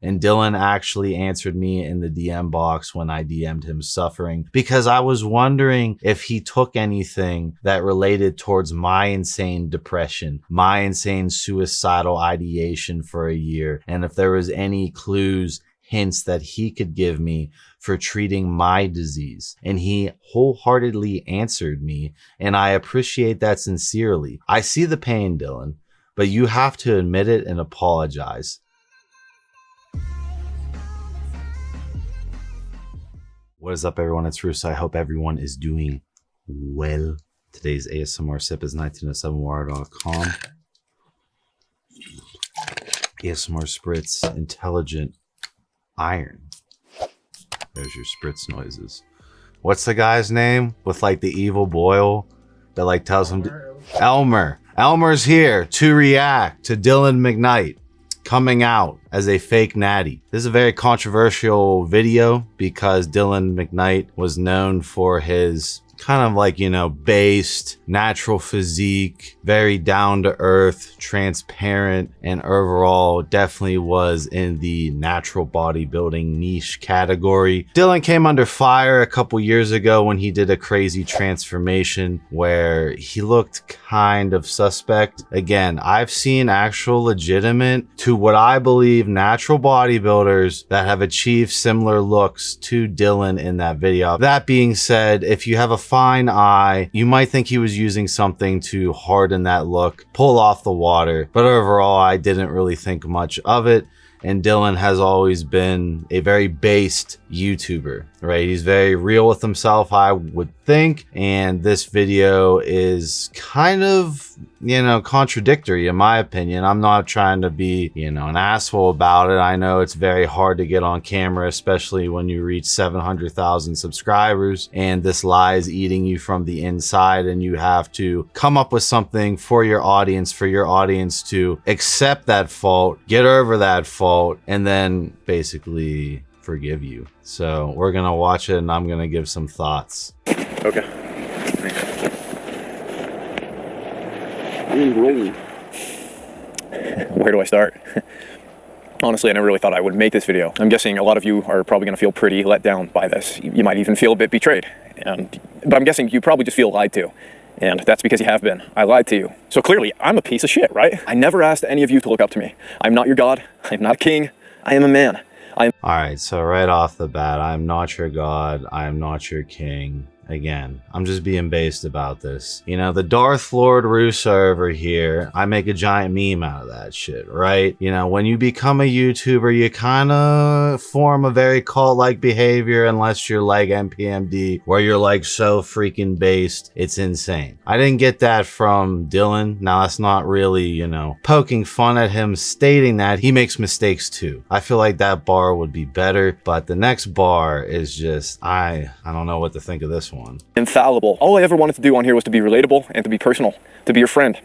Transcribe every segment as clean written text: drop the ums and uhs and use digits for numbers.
And Dylan actually answered me in the DM box when I DM'd him suffering, because I was wondering if he took anything that related towards my insane depression, my insane suicidal ideation for a year, and if there was any clues, hints that he could give me for treating my disease. And he wholeheartedly answered me, and I appreciate that sincerely. I see the pain, Dylan, but you have to admit it and apologize. What is up, everyone? It's Russo. I hope everyone is doing well. Today's ASMR sip is 1907water.com. ASMR Spritz Intelligent Iron. There's your spritz noises. What's the guy's name with like the evil boil that like tells him Elmer. Elmer's here to react to Dylan McKnight coming out as a fake natty. This is a very controversial video because Dylan McKnight was known for his kind of like, you know, based, natural physique, very down to earth, transparent, and overall definitely was in the natural bodybuilding niche category. Dylan came under fire a couple years ago when he did a crazy transformation where he looked kind of suspect. Again, I've seen actual legitimate to what I believe natural bodybuilders that have achieved similar looks to Dylan in that video. That being said, if you have a fine eye, you might think he was using something to harden that look, pull off the water, but overall I didn't really think much of it. And Dylan has always been a very based YouTuber, right? He's very real with himself, I would think. And this video is kind of, you know, contradictory in my opinion. I'm not trying to be, you know, an asshole about it. I know it's very hard to get on camera, especially when you reach 700,000 subscribers and this lie is eating you from the inside, and you have to come up with something for your audience to accept that fault, get over that fault, and then basically forgive you. So we're gonna watch it and I'm gonna give some thoughts. Okay. Where do I start? Honestly, I never really thought I would make this video. I'm guessing a lot of you are probably gonna feel pretty let down by this. You might even feel a bit betrayed. But I'm guessing you probably just feel lied to. And that's because you have been. I lied to you. So clearly, I'm a piece of shit, right? I never asked any of you to look up to me. I'm not your God. I'm not a king. I am a man. All right, so right off the bat, I'm not your God. I'm not your king. Again, I'm just being based about this. You know, the Darth Lord Russo over here, I make a giant meme out of that shit, right? You know, when you become a YouTuber, you kind of form a very cult-like behavior unless you're like NPMD, where you're like so freaking based, it's insane. I didn't get that from Dylan. Now, that's not really, you know, poking fun at him, stating that he makes mistakes too. I feel like that bar would be better, but the next bar is just, I don't know what to think of this one. Infallible. All I ever wanted to do on here was to be relatable and to be personal, to be your friend.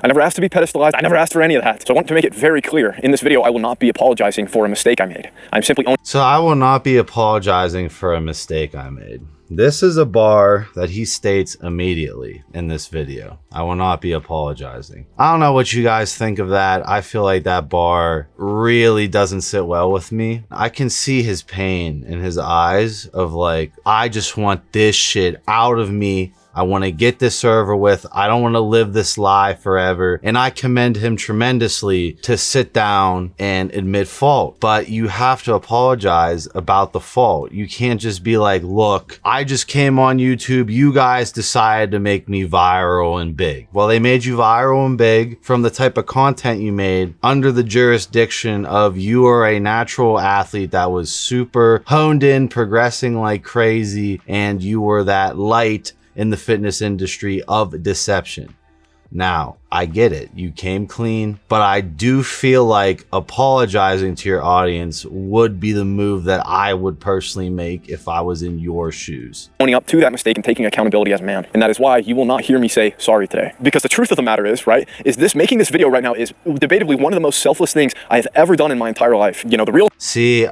I never asked to be pedestalized. I never asked for any of that. So I want to make it very clear. In this video, I will not be apologizing for a mistake I made. I'm simply So I will not be apologizing for a mistake I made. This is a bar that he states immediately in this video. I will not be apologizing. I don't know what you guys think of that. I feel like that bar really doesn't sit well with me. I can see his pain in his eyes of like, I just want this shit out of me. I want to get this over with. I don't want to live this lie forever. And I commend him tremendously to sit down and admit fault. But you have to apologize about the fault. You can't just be like, look, I just came on YouTube. You guys decided to make me viral and big. Well, they made you viral and big from the type of content you made under the jurisdiction of you are a natural athlete that was super honed in, progressing like crazy, and you were that light in the fitness industry of deception. Now, I get it. You came clean, but I do feel like apologizing to your audience would be the move that I would personally make if I was in your shoes. Owning up to that mistake and taking accountability as a man. And that is why you will not hear me say sorry today. Because the truth of the matter is, right, is this making this video right now is debatably one of the most selfless things I have ever done in my entire life. You know, the real... See,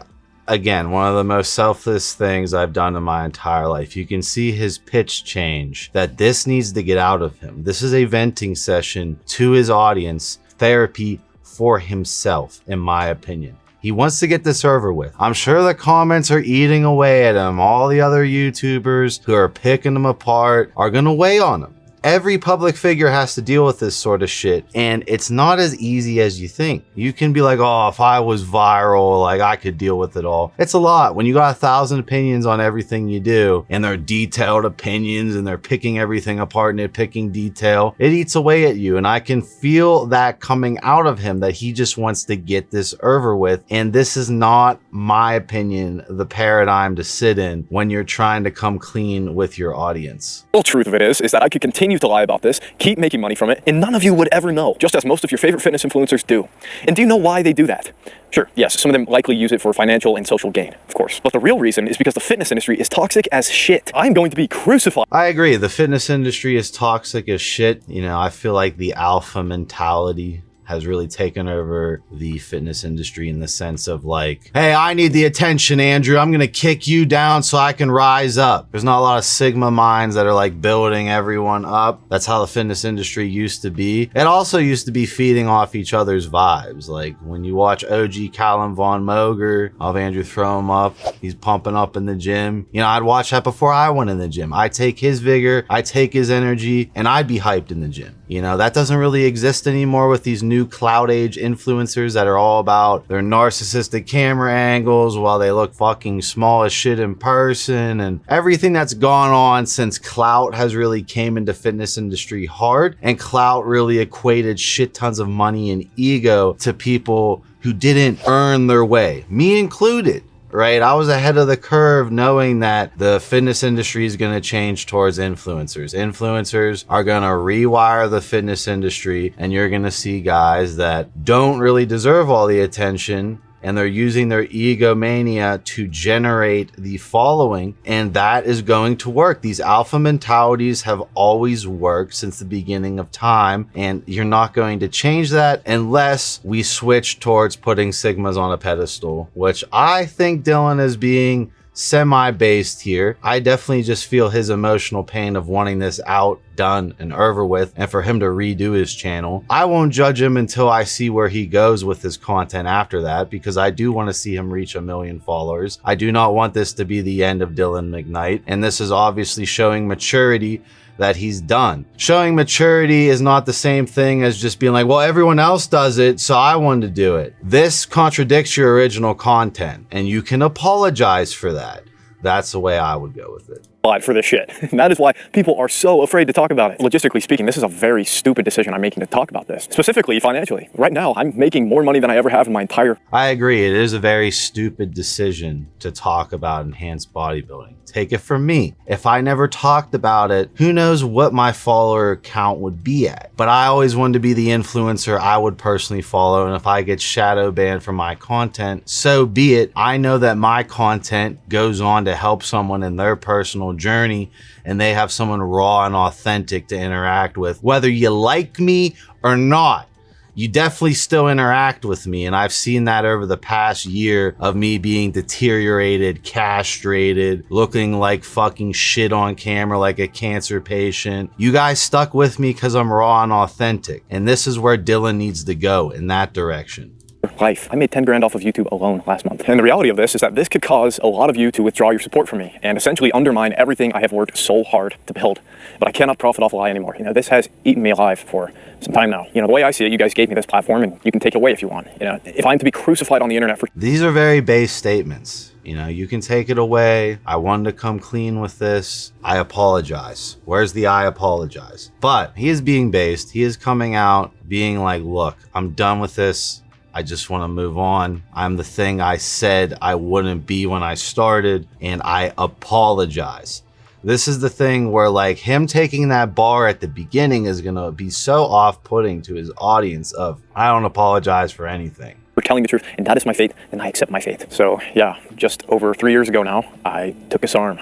again, one of the most selfless things I've done in my entire life. You can see his pitch change, that this needs to get out of him. This is a venting session to his audience, therapy for himself, in my opinion. He wants to get this over with. I'm sure the comments are eating away at him. All the other YouTubers who are picking him apart are going to weigh on him. Every public figure has to deal with this sort of shit, and it's not as easy as you think. You can be like, oh, if I was viral, like I could deal with it all. It's a lot. When you got 1,000 opinions on everything you do, and they're detailed opinions, and they're picking everything apart and nitpicking detail, it eats away at you. And I can feel that coming out of him, that he just wants to get this over with. And this is not, my opinion, the paradigm to sit in when you're trying to come clean with your audience. The truth of it is that I could continue to lie about this, keep making money from it, and none of you would ever know, just as most of your favorite fitness influencers do. And do you know why they do that? Sure, yes, some of them likely use it for financial and social gain, of course. But the real reason is because the fitness industry is toxic as shit. I'm going to be crucified. I agree. The fitness industry is toxic as shit. You know, I feel like the alpha mentality has really taken over the fitness industry in the sense of like, hey, I need the attention, Andrew. I'm going to kick you down so I can rise up. There's not a lot of Sigma minds that are like building everyone up. That's how the fitness industry used to be. It also used to be feeding off each other's vibes. Like when you watch OG Callum Von Moger, I'll have Andrew throw him up. He's pumping up in the gym. You know, I'd watch that before I went in the gym. I take his vigor, I take his energy, and I'd be hyped in the gym. You know, that doesn't really exist anymore with these new cloud age influencers that are all about their narcissistic camera angles while they look fucking small as shit in person, and everything that's gone on since clout has really came into fitness industry hard, and clout really equated shit tons of money and ego to people who didn't earn their way, me included. Right? I was ahead of the curve knowing that the fitness industry is going to change towards influencers. Influencers are going to rewire the fitness industry, and you're going to see guys that don't really deserve all the attention, and they're using their egomania to generate the following, and that is going to work. These alpha mentalities have always worked since the beginning of time, and you're not going to change that unless we switch towards putting Sigmas on a pedestal, which I think Dylan is being semi-based here. I definitely just feel his emotional pain of wanting this out, done, and over with, and for him to redo his channel. I won't judge him until I see where he goes with his content after that, because I do want to see him reach 1 million followers. I do not want this to be the end of Dylan McKnight, and this is obviously showing maturity that he's done. Showing maturity is not the same thing as just being like, well, everyone else does it, so I wanted to do it. This contradicts your original content, and you can apologize for that. That's the way I would go with it. For this shit. And that is why people are so afraid to talk about it. Logistically speaking, this is a very stupid decision I'm making to talk about this. Specifically, financially. Right now, I'm making more money than I ever have in my entire... I agree. It is a very stupid decision to talk about enhanced bodybuilding. Take it from me. If I never talked about it, who knows what my follower count would be at. But I always wanted to be the influencer I would personally follow. And if I get shadow banned from my content, so be it. I know that my content goes on to help someone in their personal journey, and they have someone raw and authentic to interact with. Whether you like me or not, you definitely still interact with me, and I've seen that over the past year of me being deteriorated, castrated, looking like fucking shit on camera like a cancer patient. You guys stuck with me because I'm raw and authentic, and this is where Dylan needs to go, in that direction. Life. I made 10 grand off of YouTube alone last month. And the reality of this is that this could cause a lot of you to withdraw your support from me and essentially undermine everything I have worked so hard to build. But I cannot profit off a lie anymore. You know, this has eaten me alive for some time now. You know, the way I see it, you guys gave me this platform and you can take it away if you want. You know, if I'm to be crucified on the internet for... These are very base statements. You know, you can take it away. I wanted to come clean with this. I apologize. Where's the I apologize? But he is being based. He is coming out being like, look, I'm done with this. I just want to move on. I'm the thing I said I wouldn't be when I started, and I apologize. This is the thing where like him taking that bar at the beginning is going to be so off-putting to his audience of, I don't apologize for anything. For telling the truth, and that is my fate, and I accept my fate. So yeah, just over 3 years ago now, I took a SARM.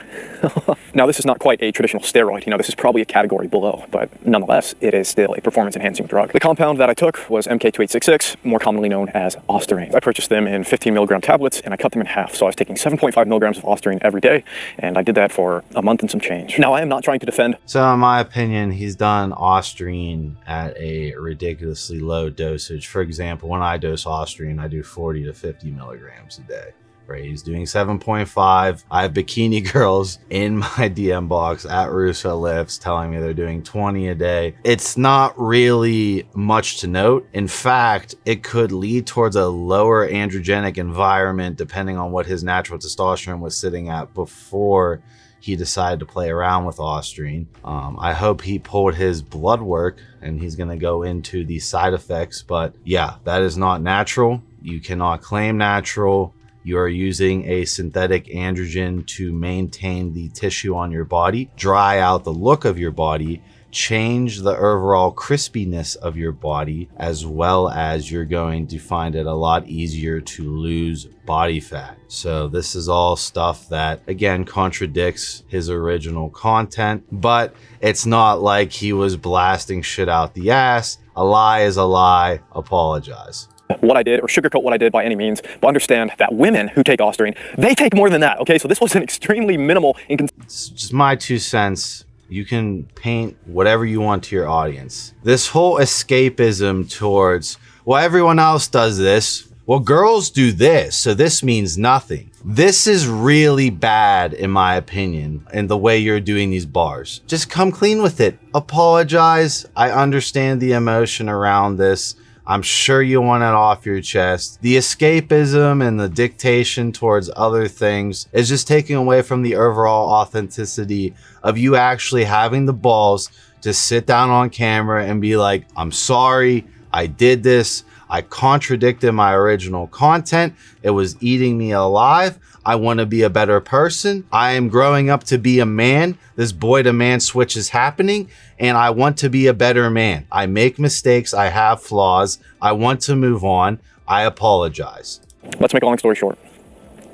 Now this is not quite a traditional steroid, you know, this is probably a category below, but nonetheless, it is still a performance-enhancing drug. The compound that I took was MK2866, more commonly known as Ostarine. I purchased them in 15 milligram tablets, and I cut them in half, so I was taking 7.5 milligrams of Ostarine every day, and I did that for a month and some change. Now I am not trying to defend. So in my opinion, he's done Ostarine at a ridiculously low dosage. For example, when I dose Ostarine, Ostarine, I do 40 to 50 milligrams a day. Right, he's doing 7.5. I have bikini girls in my DM box at Russo Lifts telling me they're doing 20 a day. It's not really much to note. In fact, it could lead towards a lower androgenic environment depending on what his natural testosterone was sitting at before he decided to play around with Ostarine. I hope he pulled his blood work and he's going to go into the side effects. But yeah, that is not natural. You cannot claim natural. You are using a synthetic androgen to maintain the tissue on your body, dry out the look of your body, change the overall crispiness of your body, as well as you're going to find it a lot easier to lose body fat. So this is all stuff that, again, contradicts his original content, but it's not like he was blasting shit out the ass. A lie is a lie. Apologize. What I did or sugarcoat what I did by any means, but understand that women who take Ostarine, they take more than that, okay? So this was an extremely minimal It's just my 2 cents. You can paint whatever you want to your audience. This whole escapism towards, well, everyone else does this. Well, girls do this, so this means nothing. This is really bad, in my opinion, in the way you're doing these bars. Just come clean with it. Apologize. I understand the emotion around this. I'm sure you want it off your chest. The escapism and the dictation towards other things is just taking away from the overall authenticity of you actually having the balls to sit down on camera and be like, I'm sorry, I did this. I contradicted my original content. It was eating me alive. I want to be a better person. I am growing up to be a man. This boy to man switch is happening, and I want to be a better man. I make mistakes. I have flaws. I want to move on. I apologize. Let's make a long story short.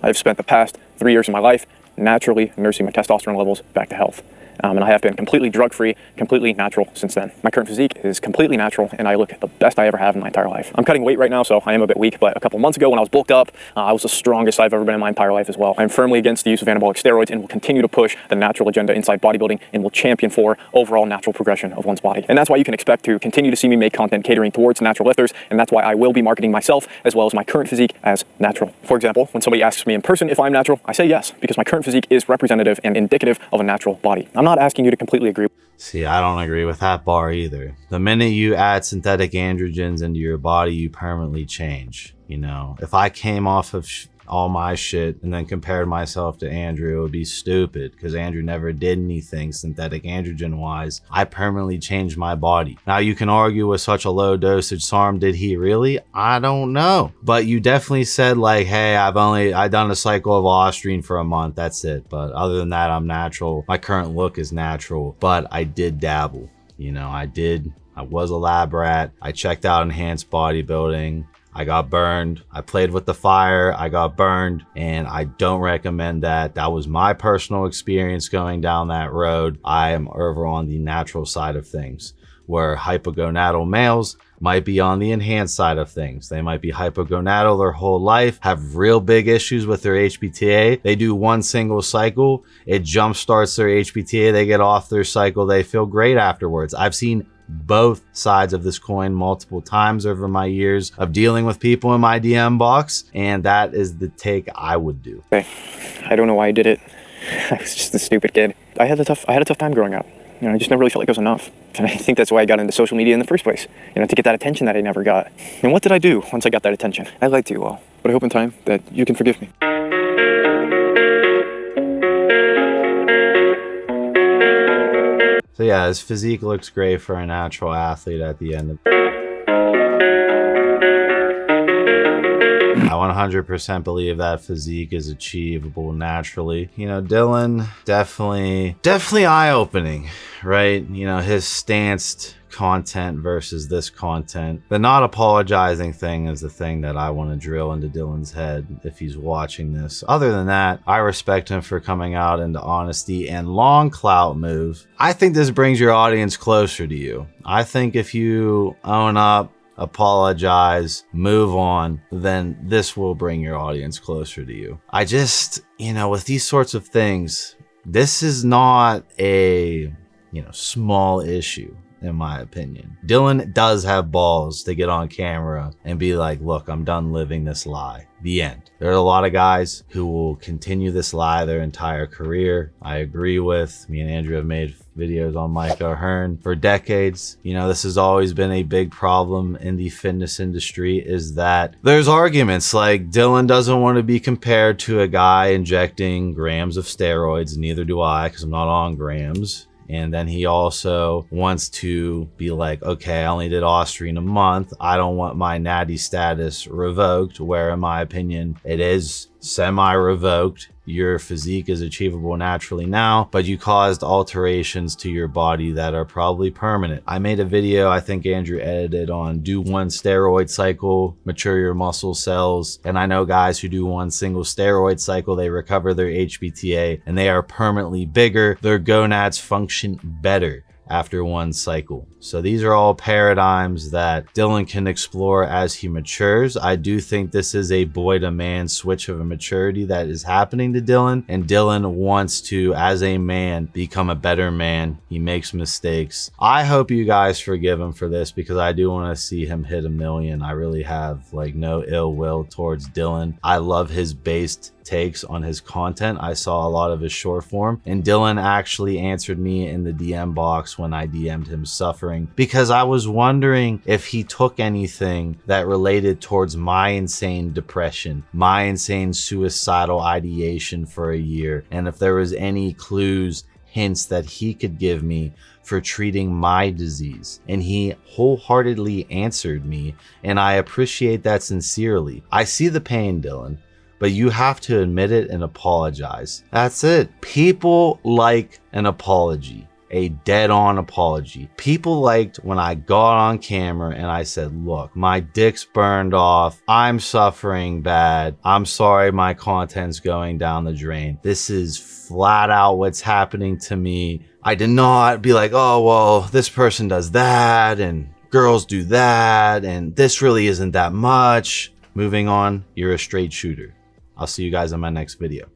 I've spent the past 3 years of my life naturally nursing my testosterone levels back to health. And I have been completely drug-free, completely natural since then. My current physique is completely natural, and I look the best I ever have in my entire life. I'm cutting weight right now, so I am a bit weak, but a couple months ago when I was bulked up, I was the strongest I've ever been in my entire life as well. I'm firmly against the use of anabolic steroids and will continue to push the natural agenda inside bodybuilding and will champion for overall natural progression of one's body. And that's why you can expect to continue to see me make content catering towards natural lifters, and that's why I will be marketing myself as well as my current physique as natural. For example, when somebody asks me in person if I'm natural, I say yes, because my current physique is representative and indicative of a natural body. I'm not asking you to completely agree. See, I don't agree with that bar either. The minute you add synthetic androgens into your body, you permanently change. You know, if I came off of all my shit and then compared myself to Andrew, it would be stupid because Andrew never did anything synthetic androgen wise. I permanently changed my body. Now you can argue with such a low dosage SARM, did he really? I don't know. But you definitely said like, hey, I done a cycle of Ostarine for a month. That's it. But other than that, I'm natural. My current look is natural, but I did dabble. You know, I was a lab rat. I checked out enhanced bodybuilding. I got burned. I played with the fire. I got burned, and I don't recommend that. That was my personal experience going down that road. I am over on the natural side of things, where hypogonadal males might be on the enhanced side of things. They might be hypogonadal their whole life, have real big issues with their HPTA. They do one single cycle, it jumpstarts their HPTA, they get off their cycle, they feel great afterwards. I've seen both sides of this coin multiple times over my years of dealing with people in my DM box, and that is the take I would do. Okay. I don't know why I did it. I was just a stupid kid. I had a tough time growing up. You know, I just never really felt like it was enough. And I think that's why I got into social media in the first place. You know, to get that attention that I never got. And what did I do once I got that attention? I lied to you all. But I hope in time that you can forgive me. So yeah, his physique looks great for a natural athlete at the end of I 100% believe that physique is achievable naturally. You know, Dylan, definitely eye-opening, right? You know, his stanced content versus this content. The not apologizing thing is the thing that I want to drill into Dylan's head if he's watching this. Other than that, I respect him for coming out into honesty and long clout move. I think this brings your audience closer to you. I think if you own up, apologize, move on, then this will bring your audience closer to you. I just, you know, with these sorts of things, this is not a, you know, small issue. in my opinion. Dylan does have balls to get on camera and be like, look, I'm done living this lie. The end. There are a lot of guys who will continue this lie their entire career. I agree with. Me and Andrew have made videos on Micah Hearn for decades. You know, this has always been a big problem in the fitness industry, is that there's arguments like Dylan doesn't want to be compared to a guy injecting grams of steroids. Neither do I, because I'm not on grams. And then he also wants to be like, okay, I only did Ostarine a month. I don't want my Natty status revoked, where in my opinion, it is semi-revoked. Your physique is achievable naturally now, but you caused alterations to your body that are probably permanent. I made a video, I think Andrew edited, on do one steroid cycle, mature your muscle cells. And I know guys who do one single steroid cycle, they recover their HBTA and they are permanently bigger. Their gonads function better after one cycle. So these are all paradigms that Dylan can explore as he matures. I do think this is a boy to man switch of a maturity that is happening to Dylan, and Dylan wants to, as a man, become a better man. He makes mistakes. I hope you guys forgive him for this, because I do want to see him hit 1 million. I really have like no ill will towards Dylan. I love his based takes on his content. I saw a lot of his short form, and Dylan actually answered me in the DM box when I DM'd him suffering, because I was wondering if he took anything that related towards my insane depression, my insane suicidal ideation for a year, and if there was any clues, hints that he could give me for treating my disease. And he wholeheartedly answered me, and I appreciate that sincerely. I see the pain, Dylan, but you have to admit it and apologize. That's it. People like an apology, a dead-on apology. People liked when I got on camera and I said, look, my dick's burned off. I'm suffering bad. I'm sorry my content's going down the drain. This is flat out what's happening to me. I did not be like, oh, well, this person does that and girls do that and this really isn't that much. Moving on, you're a straight shooter. I'll see you guys in my next video.